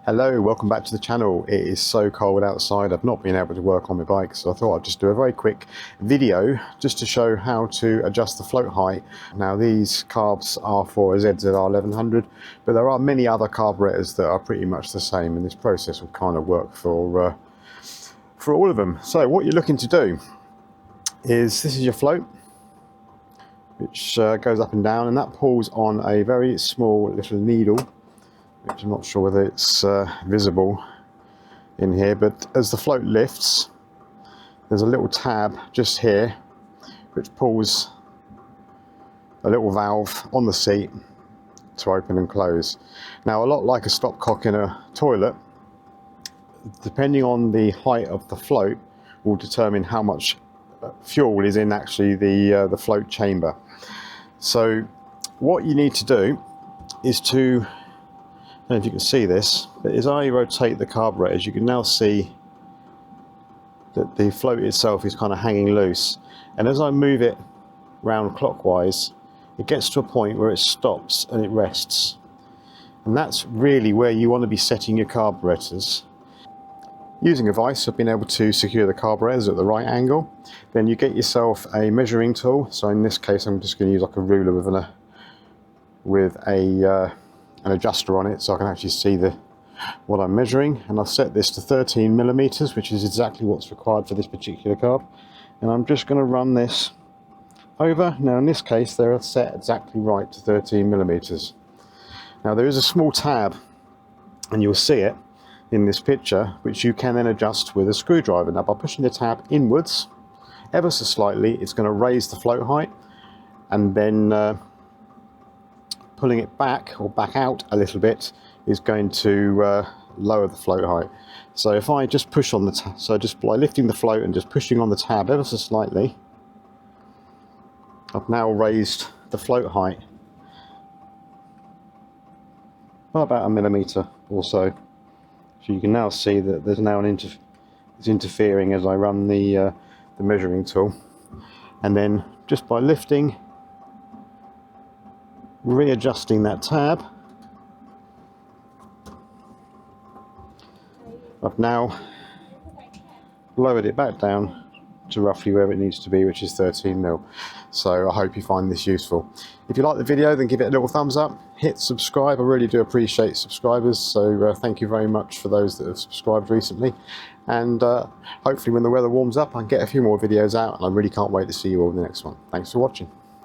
Hello, welcome back to the channel. It is so cold outside, I've not been able to work on my bike, so I thought I'd just do a very quick video just to show how to adjust the float height. Now these carbs are for a ZZR1100, but there are many other carburettors that are pretty much the same, and this process will kind of work for all of them. So what you're looking to do is, this is your float, which goes up and down, and that pulls on a very small little needle, which I'm not sure whether it's visible in here, but as the float lifts, there's a little tab just here which pulls a little valve on the seat to open and close. Now, a lot like a stopcock in a toilet, depending on the height of the float will determine how much fuel is in actually the float chamber. So what you need to do is to, I don't know if you can see this, but as I rotate the carburetors, you can now see that the float itself is kind of hanging loose. And as I move it round clockwise, it gets to a point where it stops and it rests. And that's really where you want to be setting your carburetors. Using a vise, I've been able to secure the carburetors at the right angle. Then you get yourself a measuring tool. So in this case, I'm just going to use like a ruler with an adjuster on it, so I can actually see what I'm measuring. And I've set this to 13 millimeters, which is exactly what's required for this particular carb. And I'm just going to run this over. Now in this case, they're set exactly right to 13 millimeters. Now there is a small tab, and you'll see it in this picture, which you can then adjust with a screwdriver. Now by pushing the tab inwards ever so slightly, it's going to raise the float height, and then pulling it back or back out a little bit is going to lower the float height. So if I just push on the tab, so just by lifting the float and just pushing on the tab ever so slightly, I've now raised the float height by about a millimeter or so. So you can now see that there's now it's interfering as I run the measuring tool. And then just by lifting, readjusting that tab, I've now lowered it back down to roughly where it needs to be, which is 13 mil. So I hope you find this useful. If you like the video, then give it a little thumbs up, hit subscribe. I really do appreciate subscribers, so thank you very much for those that have subscribed recently. And hopefully when the weather warms up, I can get a few more videos out, and I really can't wait to see you all in the next one. Thanks for watching.